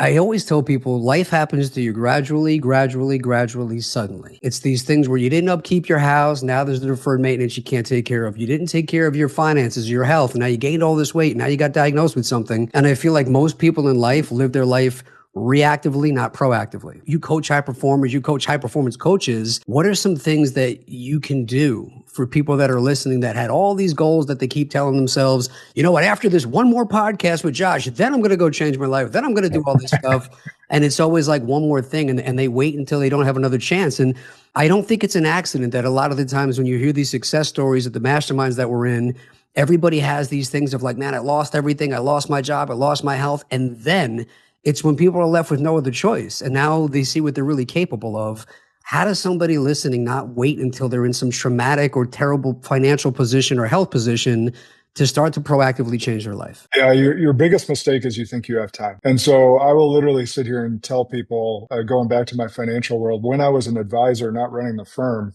I always tell people life happens to you gradually, gradually, gradually, suddenly. It's these things where you didn't upkeep your house. Now there's the deferred maintenance you can't take care of. You didn't take care of your finances, your health. Now you gained all this weight. Now you got diagnosed with something. And I feel like most people in life live their life reactively, not proactively. You coach high performers, you coach high performance coaches. What are some things that you can do for people that are listening that had all these goals that they keep telling themselves, you know what, after this one more podcast with Josh, then I'm going to go change my life. Then I'm going to do all this stuff. And it's always like one more thing. And they wait until they don't have another chance. And I don't think it's an accident that a lot of the times when you hear these success stories at the masterminds that we're in, everybody has these things of like, man, I lost everything. I lost my job. I lost my health. And then it's when people are left with no other choice. And now they see what they're really capable of. How does somebody listening not wait until they're in some traumatic or terrible financial position or health position to start to proactively change their life? Yeah, your biggest mistake is you think you have time. And so I will literally sit here and tell people, going back to my financial world, when I was an advisor, not running the firm,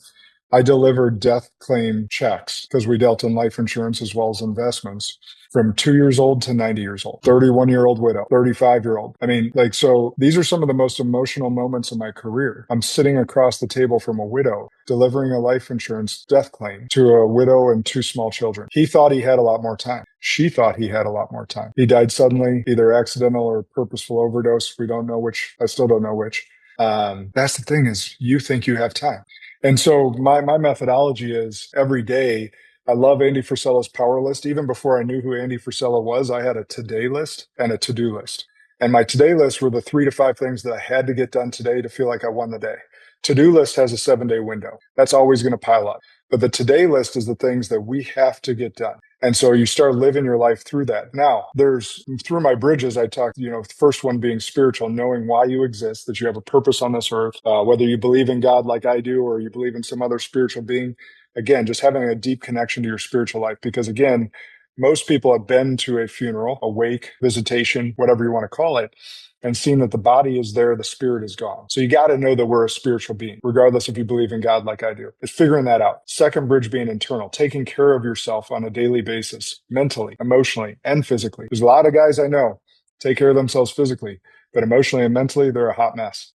I delivered death claim checks because we dealt in life insurance as well as investments from 2 years old to 90 years old, 31-year-old widow, 35-year-old. I mean, like, so these are some of the most emotional moments in my career. I'm sitting across the table from a widow delivering a life insurance death claim to a widow and two small children. He thought he had a lot more time. She thought he had a lot more time. He died suddenly, either accidental or purposeful overdose. We don't know which. I still don't know which. That's the thing is you think you have time. And so my methodology is every day, I love Andy Frisella's power list. Even before I knew who Andy Frisella was, I had a today list and a to-do list. And my today list were the 3 to 5 things that I had to get done today to feel like I won the day. To-do list has a 7-day window. That's always going to pile up. But the today list is the things that we have to get done. And so you start living your life through that. Now, through my bridges, I talked, the first one being spiritual, knowing why you exist, that you have a purpose on this earth, whether you believe in God like I do, or you believe in some other spiritual being. Again, just having a deep connection to your spiritual life. Because again, most people have been to a funeral, a wake, visitation, whatever you want to call it, and seen that the body is there, the spirit is gone. So you got to know that we're a spiritual being, regardless if you believe in God like I do. It's figuring that out. Second bridge being internal, taking care of yourself on a daily basis, mentally, emotionally, and physically. There's a lot of guys I know take care of themselves physically, but emotionally and mentally, they're a hot mess.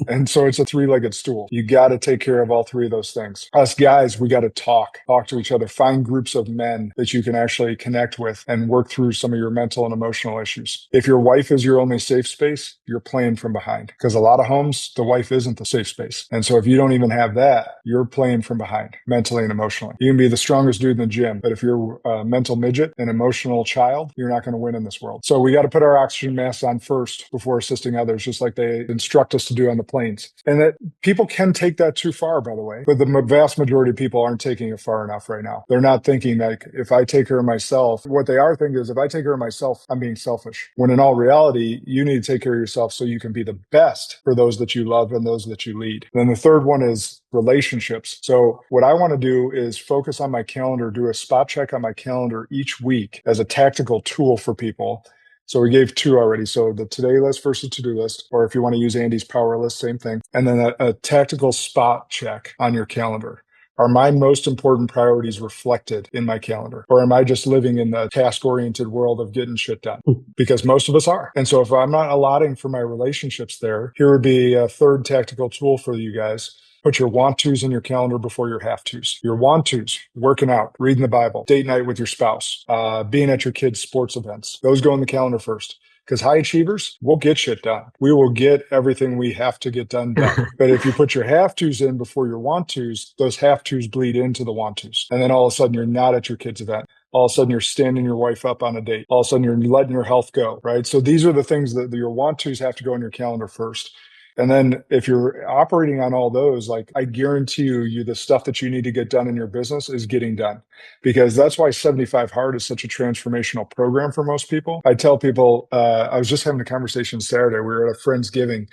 And so it's a 3-legged stool. You got to take care of all 3 of those things. Us guys, we got to talk to each other, find groups of men that you can actually connect with and work through some of your mental and emotional issues. If your wife is your only safe space, you're playing from behind, because a lot of homes, the wife isn't the safe space. And so if you don't even have that, you're playing from behind mentally and emotionally. You can be the strongest dude in the gym, but if you're a mental midget, an emotional child, you're not going to win in this world. So we got to put our oxygen masks on first before assisting others, just like they instruct us to do on the planes. And that people can take that too far, by the way, but the vast majority of people aren't taking it far enough right now. They're not thinking like, if I take care of myself, what they are thinking is if I take care of myself, I'm being selfish. When in all reality, you need to take care of yourself so you can be the best for those that you love and those that you lead. And then the third one is relationships. So what I want to do is focus on my calendar, do a spot check on my calendar each week as a tactical tool for people. So we gave 2 already. So the today list versus to-do list, or if you want to use Andy's power list, same thing. And then a tactical spot check on your calendar. Are my most important priorities reflected in my calendar? Or am I just living in the task-oriented world of getting shit done? Because most of us are. And so if I'm not allotting for my relationships there, here would be a third tactical tool for you guys. Put your want-tos in your calendar before your have-tos. Your want-tos, working out, reading the Bible, date night with your spouse, being at your kids' sports events. Those go in the calendar first. Because high achievers, we'll get shit done. We will get everything we have to get done. But if you put your have-tos in before your want-tos, those have-tos bleed into the want-tos. And then all of a sudden, you're not at your kid's event. All of a sudden, you're standing your wife up on a date. All of a sudden, you're letting your health go, right? So these are the things that your want-tos have to go in your calendar first. And then if you're operating on all those, like I guarantee you the stuff that you need to get done in your business is getting done, because that's why 75 Hard is such a transformational program for most people. I tell people, I was just having a conversation Saturday. We were at a Friendsgiving,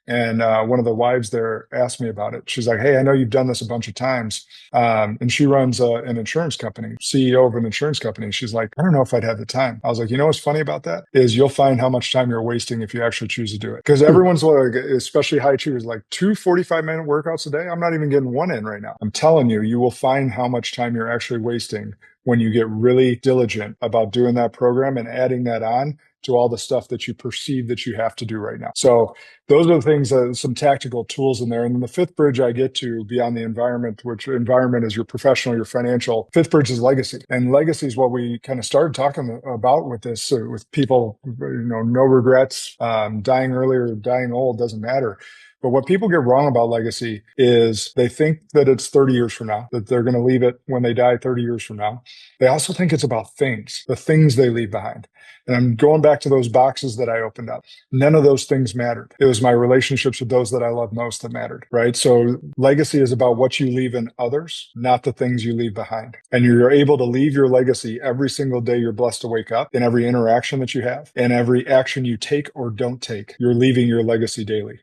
and one of the wives there asked me about it. She's like, hey, I know you've done this a bunch of times. And she runs an insurance company, CEO of an insurance company. She's like, I don't know if I'd have the time. I was like, you know what's funny about that is you'll find how much time you're wasting if you actually choose to do it. Because everyone's like, especially high achievers, like 2 45-minute workouts a day. I'm not even getting one in right now. I'm telling you, you will find how much time you're actually wasting when you get really diligent about doing that program and adding that on to all the stuff that you perceive that you have to do right now. So those are the things, some tactical tools in there. And then the fifth bridge I get to beyond the environment, which environment is your professional, your financial. Fifth bridge is legacy. And legacy is what we kind of started talking about with this, with people, no regrets, dying early or dying old, doesn't matter. But what people get wrong about legacy is they think that it's 30 years from now, that they're going to leave it when they die 30 years from now. They also think it's about things, the things they leave behind. And I'm going back to those boxes that I opened up. None of those things mattered. It was my relationships with those that I love most that mattered, right? So legacy is about what you leave in others, not the things you leave behind. And you're able to leave your legacy every single day you're blessed to wake up, in every interaction that you have, and every action you take or don't take. You're leaving your legacy daily.